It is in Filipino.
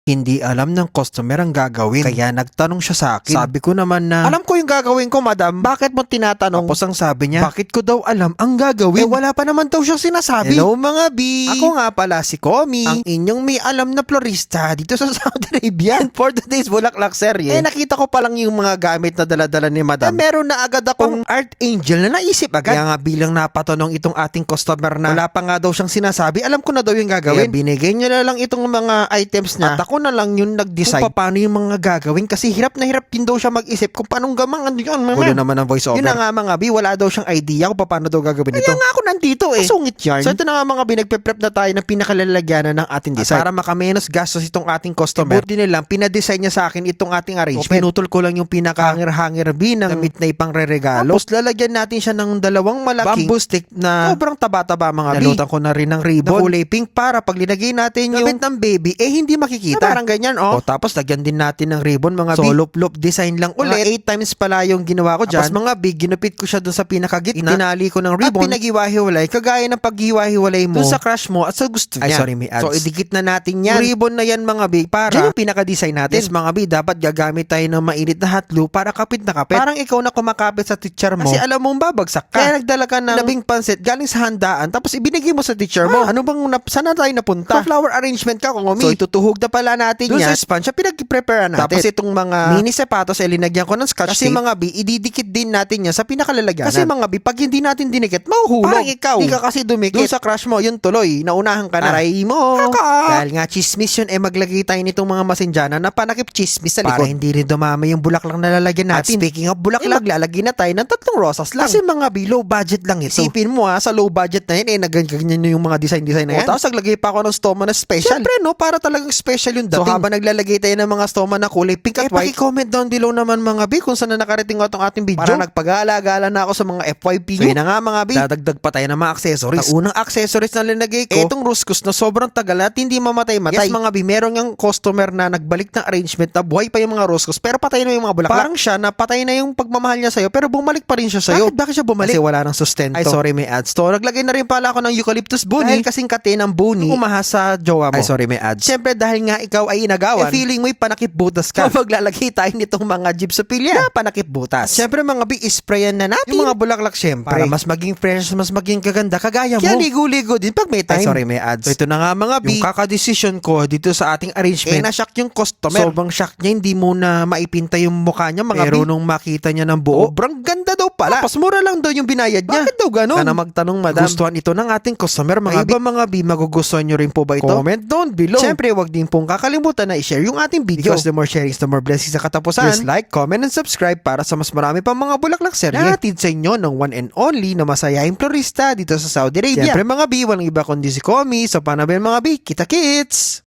Hindi alam ng customer ang gagawin. Kaya nagtanong siya sa akin. Sabi ko naman na, alam ko yung gagawin ko, madam. Bakit mo tinatanong? Tapos ang sabi niya, bakit ko daw alam ang gagawin? Wala pa naman daw siyang sinasabi. Hello mga B! Ako nga pala si Komi, ang inyong may alam na florista dito sa Saudi Arabia. And for today's Bulaklak serye, nakita ko pa lang yung mga gamit na daladala ni madam. Meron na agad akong art angel na naisip agad. Kaya nga bilang napatanong itong ating customer na wala pa nga daw siyang sinasabi, alam ko na daw yung gagawin. Kaya binigay niya na lang itong mga items niya. At ako na lang yung nag-decide kung paano yung mga gagawin kasi hirap na hirap din daw siya mag-isip kung paano gamang ano yun. Gulo naman ang voice over. Yun na nga mga B, wala daw siyang idea kung paano daw gagawin ito. Kaya nga ako nandito Sungit yarn. So ito na nga mga B, nagpe-prep na tayo ng pinakalalagyanan ng ating design. Para makamenos gastos itong ating customer. Buti nilang pinadesign niya sa akin itong ating arrangement. Pinutol ko lang yung pinaka-hanger-hanger B ng damit na ipang-re-regalo. Tapos lalagyan natin siya ng dalawang malaking bamboo stick na sobrang taba-taba mga B. Nalutan ko na rin ng ribbon na kulay pink para pag linagay natin yung damit ng baby, hindi makikita. Parang ganyan, tapos lagyan din natin ng ribbon mga B. So, loop design lang ulit. 8 times pala yung ginawa ko dyan. Tapos mga B, ginupit ko siya dun sa pinakagitna. Itinali ko ng ribbon. At pinag-iwa-hiwalay. Kagaya ng pag-iwa-hiwalay mo dun sa crush mo at sa gusto niya. Ay, sorry, may ads. So, idikit na natin yan. Yung ribbon na yan mga B para dyan yung pinaka-design natin. Yes, mga B, dapat gagamit tayo ng mainit na hot glue para kapit na kapit. Parang ikaw na kumakapit sa teacher mo. Kasi alam mong babagsak ka. Kaya nagdala ka ng labing pansit galing sa handaan tapos ibinigay mo sa teacher mo. Ano bang, saan na tayo napunta? Sa flower arrangement ka, Komi. So, itutuhog na pala natin yan. Doon sa sponge, pinag-prepare natin. Tapos itong mga mini sapatos, linagyan ko ng scotch tape. Kasi mga B, ididikit din natin yan sa pinakalalagyanan. Kasi mga B, pag hindi natin dinikit, mahuhulog. Parang ikaw, hindi ka kasi dumikit. Doon sa crush mo, yun tuloy, naunahan ka na. Aray mo. Dahil nga chismis yun, maglagay tayo nitong mga masinjana na panakip chismis sa likod. Para hindi rin dumami yung bulaklak na lalagyan natin. At speaking of bulaklak, maglalagay na tayo ng 3 rosas lang. Kasi mga B, low budget lang ito. Isipin mo sa low budget na yun, nagganyan yung mga design na yan. Tapos naglagay pa ako ng stoma na special. Siyempre para talagang special yung dating. So habang naglalagay tayo ng mga stoma na kulay pink at white, paki-comment down below naman mga B kung saan na nakarating ko itong ating video. Para nagpag-aala-gala na ako sa mga FYP nyo. So yun na nga mga B, dadagdag pa tayo ng mga accessories. Ang unang accessories na linagay ko, itong ruskus na sobrang tagal at hindi mamatay-matay. Yes mga B, meron yung customer na nagbalik ng arrangement na buhay pa yung mga ruskus pero patay na yung mga bulaklak. Parang siya na patay na yung pagmamahal niya sa'yo pero bumalik pa rin siya sa'yo. Bakit siya bumalik? Kasi wala nang sustento. Ay sorry, may ads. So naglagay na rin pala ako ng eucalyptus bunny. Dahil kasing kate ng bunny umahas sa jowa mo. Ay sorry, may ads. Siyempre dahil nga ikaw ay inagawan, feeling mo'y panakip butas ka. So maglalagay tayo nitong mga gypsophilia na panakip butas. Siyempre mga B, sprayan na natin yung mga bulaklak siyempre. Para mas maging fresh, mas maging kaganda kagaya mo. Kaya ligo-ligo din pag may time. Ay sorry, may ads. So ito na nga mga B, yung kakadesisyon ko dito sa ating arrangement. Na-shock yung customer. Sobrang shock niya, hindi mo na maipinta yung mukha niya mga pero B. Nung makita niya ng buo, sobrang ganda daw pala. Tapos mura lang daw yung binayad niya. Bakit daw ganun? Sana magtanong madam. Gustuhan ito ng ating customer mga B. Mga B, magugustuhan nyo rin po ba ito? Comment down below. Siyempre, wag din pong kakalimutan na i-share yung ating video. Because the more sharing, the more blessings sa katapusan. Please like, comment, and subscribe para sa mas marami pang mga bulaklak serye. Nahatid sa inyo ng one and only na masayahing florista dito sa Saudi Arabia. Siyempre mga B, walang iba kundi si Komi. So paano ba mga B? Kita kits!